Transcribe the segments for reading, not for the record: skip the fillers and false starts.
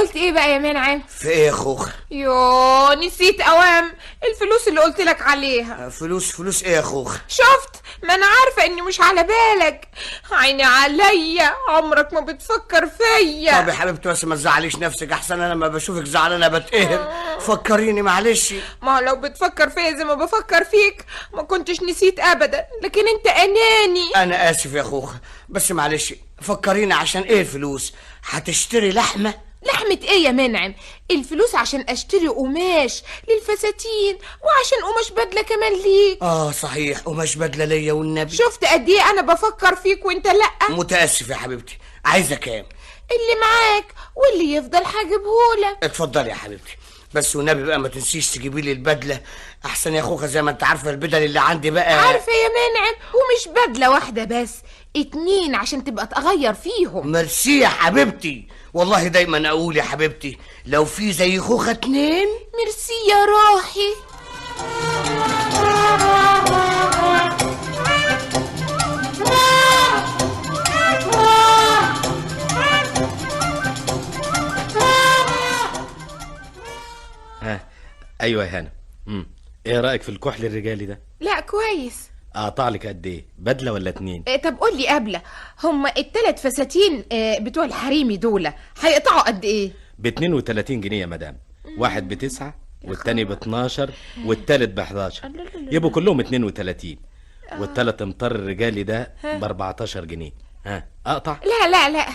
قلت ايه بقى يا منعم؟ في ايه يا خوخه؟ يوه نسيت اوام الفلوس اللي قلت لك عليها. فلوس ايه يا خوخه؟ شفت، ما انا عارفه اني مش على بالك. عيني عليا، عمرك ما بتفكر فيا. طب يا حبيبتي بس ما تزعليش نفسك، احسن انا لما بشوفك زعلانه بتقهر. فكريني معلش. ما لو بتفكر فيا زي ما بفكر فيك ما كنتش نسيت ابدا، لكن انت اناني. انا اسف يا خوخه، بس معلش فكريني عشان ايه الفلوس؟ هتشتري لحمه؟ لحمة ايه يا منعم؟ الفلوس عشان اشتري قماش للفساتين، وعشان قماش بدلة كمان ليك. صحيح، قماش بدله ليا والنبي. شفت قد ايه انا بفكر فيك وانت لا. متاسف يا حبيبتي. عايزه كام؟ اللي معاك واللي يفضل هجيبهولك. اتفضلي يا حبيبتي، بس والنبي بقى ما تنسيش تجيبي لي البدله، احسن يا خوخه زي ما انت عارفه البدل اللي عندي بقى. عارفه يا منعم، ومش بدله واحده بس، 2 عشان تبقى تغير فيهم. ميرسي يا حبيبتي، والله دايما اقول يا حبيبتي لو في زي خوخه 2. ميرسي يا روحي. ايوه يا هنا. ايه رايك في الكحل الرجالي ده؟ لا كويس. اقطع لك قد ايه، بدله ولا 2؟ طب قول لي قبله، هما ال3 فساتين بتوع الحريمي دول هيقطعوا قد ايه؟ ب 32 جنيه يا مدام. واحد ب9 والتاني ب12 والتالت ب11، يبقوا كلهم 32. والتلات امتار الرجالي ده ب14 جنيه. اقطع؟ لا لا لا،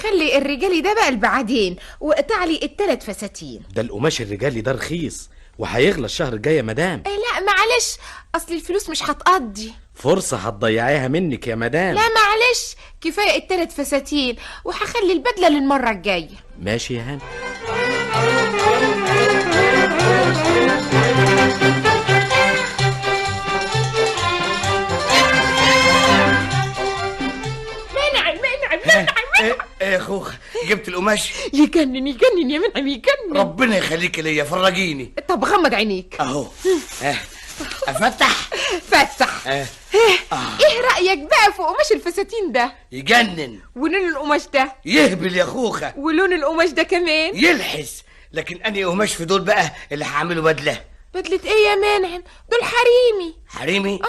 خلي الرجالي ده بقى بعدين، واقطع لي ال3 فساتين. ده القماش الرجالي ده رخيص وهيغلى الشهر الجاي يا مدام. لا معلش، اصل الفلوس مش هتقضي. فرصة هتضيعيها منك يا مدام. لا معلش، كفاية ال3 فساتين، وهخلي البدلة للمرة الجاية. ماشي يا هاني. ايه يا خوخه، جبت القماش؟ يجنن يا منعم، يجنن. ربنا يخليك ليا، فرجيني. طب غمض عينيك اهو. افتح. فتح. ايه رأيك بقى في قماش الفساتين ده؟ يجنن. ولون القماش ده يهبل يا خوخه. ولون القماش ده كمان يلحس. لكن انهي قماش في دول بقى اللي هعمله بدله؟ بدلة ايه يا منعم؟ دول حريمي. حريمي؟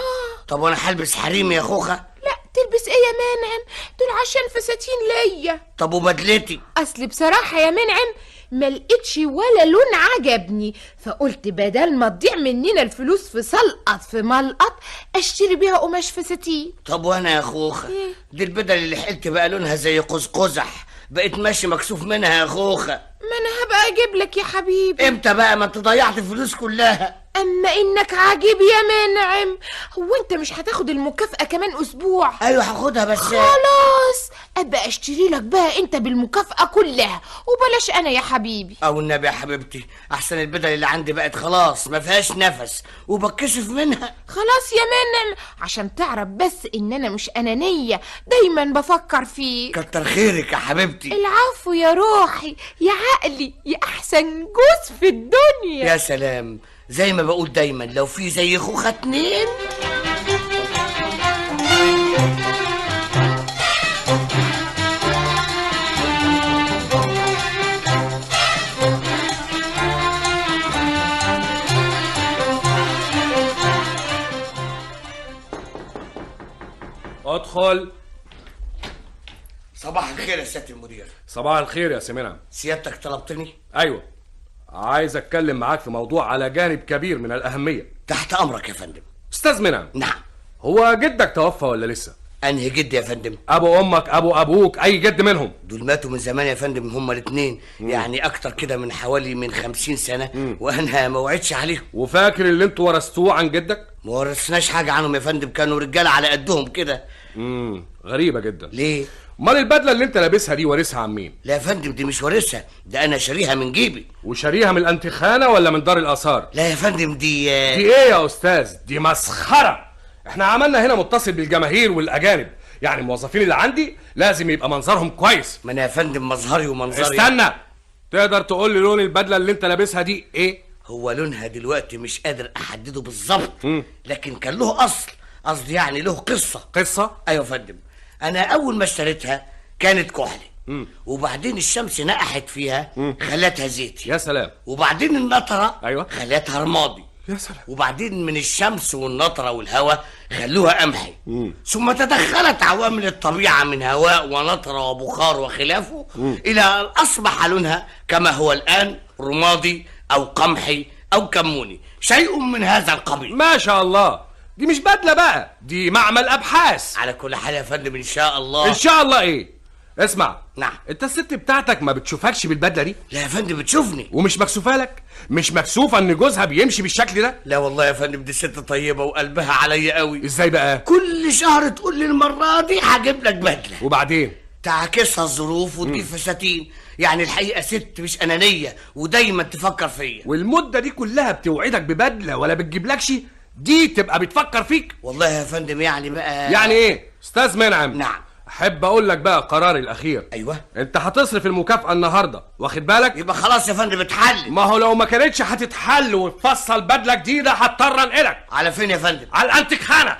طب وانا هلبس حريمي يا خوخه؟ لا تلبس ايه يا منعم، دول عشان فساتين ليا. طب وبدلتي؟ اصل بصراحة يا منعم ما لقيتش ولا لون عجبني، فقلت بدل ما تضيع مننا الفلوس في سلقط في ملقط اشتري بيها قماش فساتين. طب وانا يا خوخه دي البدل اللي حلت بقى لونها زي قوس قزح، بقيت ماشي مكسوف منها يا خوخه. ما انا هبقى اجيب لك يا حبيبي. امتى بقى؟ ما انت ضيعت الفلوس كلها. اما انك عاجب يا منعم، هو انت مش هتاخد المكافأة كمان اسبوع؟ ايوه هاخدها بس خلاص ابقى اشتري لك بقى انت بالمكافأة كلها، وبلاش انا يا حبيبي. او النبي يا حبيبتي، احسن البدل اللي عندي بقت خلاص ما فيهاش نفس وبتكسف منها. خلاص يا منعم، عشان تعرف بس ان انا مش انانية، دايما بفكر فيك. كتر خيرك يا حبيبتي. العفو يا روحي، يا عقلي، يا احسن جوز في الدنيا. يا سلام، زي ما بقول دايما لو في زي خوخة 2. ادخل. صباح الخير يا سيادة المدير. صباح الخير يا سمينة. سيادتك طلبتني؟ ايوه، عايز اتكلم معاك في موضوع على جانب كبير من الاهميه. تحت امرك يا فندم. استاذ منعم. نعم. هو جدك توفى ولا لسه؟ انهي جد يا فندم؟ ابو امك، ابو ابوك، اي جد منهم. دول ماتوا من زمان يا فندم، هما الاثنين، يعني اكتر كده من حوالي من 50 سنه. وانا ما وعدتش عليهم. وفاكر اللي انتوا ورثتوه عن جدك؟ ما ورثناش حاجه عنهم يا فندم، كانوا رجاله على قدهم كده. غريبه جدا. ليه؟ امال البدله اللي انت لابسها دي وارثها عن مين؟ لا يا فندم دي مش وارثها، ده انا شاريها من جيبي. وشاريها من الانتخانه ولا من دار الاثار؟ لا يا فندم دي ايه يا استاذ؟ دي مسخره. احنا عملنا هنا متصل بالجماهير والاجانب، يعني الموظفين اللي عندي لازم يبقى منظرهم كويس. ما انا يا فندم مظهري ومنظري. استنى، تقدر تقول لي لون البدله اللي انت لابسها دي ايه؟ هو لونها دلوقتي مش قادر احدده بالظبط، لكن كان له اصل، قصدي يعني له قصه. قصه؟ ايوه يا فندم. انا اول ما اشتريتها كانت كحلي، وبعدين الشمس نقحت فيها خلتها زيتي. يا سلام. وبعدين النطره أيوة. خلتها رمادي. يا سلام. وبعدين من الشمس والنطره والهواء خلوها قمحي. ثم تدخلت عوامل الطبيعه من هواء ونطره وبخار وخلافه الى ان اصبح لونها كما هو الان رمادي او قمحي او كموني، شيء من هذا القبيل. ما شاء الله، دي مش بدله بقى، دي معمل ابحاث. على كل حال يا فندم ان شاء الله. ان شاء الله ايه؟ اسمع. نعم. انت الست بتاعتك ما بتشوفكش بالبدله دي؟ لا يا فندم بتشوفني. ومش مكسوفه لك؟ مش مكسوفه ان جوزها بيمشي بالشكل ده؟ لا والله يا فندم دي ست طيبه وقلبها عليا قوي. ازاي بقى؟ كل شهر تقول لي المره دي هجيب لك بدله، وبعدين تعكسها الظروف وتجيب فساتين. يعني الحقيقه ست مش انانيه ودايما تفكر فيا. والمده دي كلها بتوعدك ببدله ولا بتجيبلكش؟ دي تبقى بتفكر فيك. والله يا فندم يعني بقى. يعني ايه استاذ منعم؟ نعم. احب اقول لك بقى قراري الاخير. ايوه. انت هتصرف المكافأة النهارده، واخد بالك؟ يبقى خلاص يا فندم اتحل. ما هو لو ما كانتش هتتحل وتفصل بدله جديده هضطر انقلك. على فين يا فندم؟ على الانتيك خانه.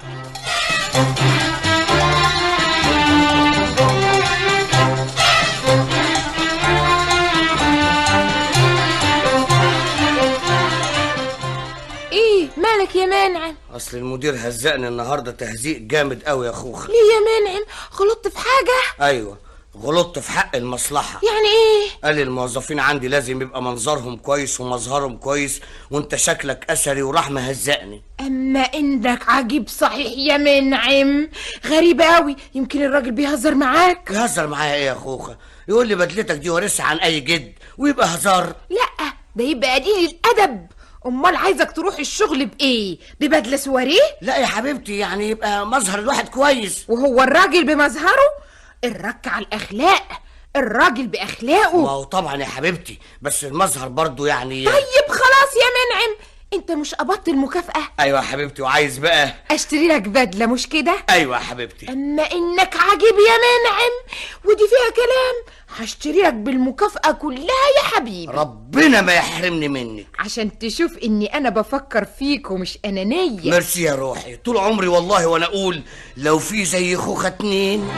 ايه مالك يا منعم؟ اصل المدير هزقني النهارده تهزيق جامد قوي يا خوخه. ليه يا منعم؟ غلطت في حاجه؟ ايوه غلطت في حق المصلحه. يعني ايه؟ قال لي الموظفين عندي لازم يبقى منظرهم كويس ومظهرهم كويس، وانت شكلك اثري وراح مهزقني. اما انك عجيب صحيح يا منعم، غريب قوي. يمكن الراجل بيهزر معاك. يهزر معايا ايه يا خوخه؟ يقول لي بدلتك دي وارثها عن اي جد ويبقى هزار؟ لا ده يبقى قليل الادب. امال عايزك تروح الشغل بايه؟ ببدله سواريه؟ لا يا حبيبتي يعني يبقى مظهر الواحد كويس. وهو الراجل بمظهره؟ الرك على الاخلاق، الراجل باخلاقه. ما هو طبعا يا حبيبتي، بس المظهر برضو يعني. طيب خلاص يا منعم، انت مش قبضت المكافأة؟ ايوه يا حبيبتي، وعايز بقى اشتري لك بدلة مش كده؟ ايوه يا حبيبتي. اما انك عجيب يا منعم، ودي فيها كلام. هشتري لك بالمكافأة كلها يا حبيبي. ربنا ما يحرمني منك، عشان تشوف اني انا بفكر فيك ومش انانية. ميرسي يا روحي. طول عمري والله وانا اقول لو في زي خوخة اتنين.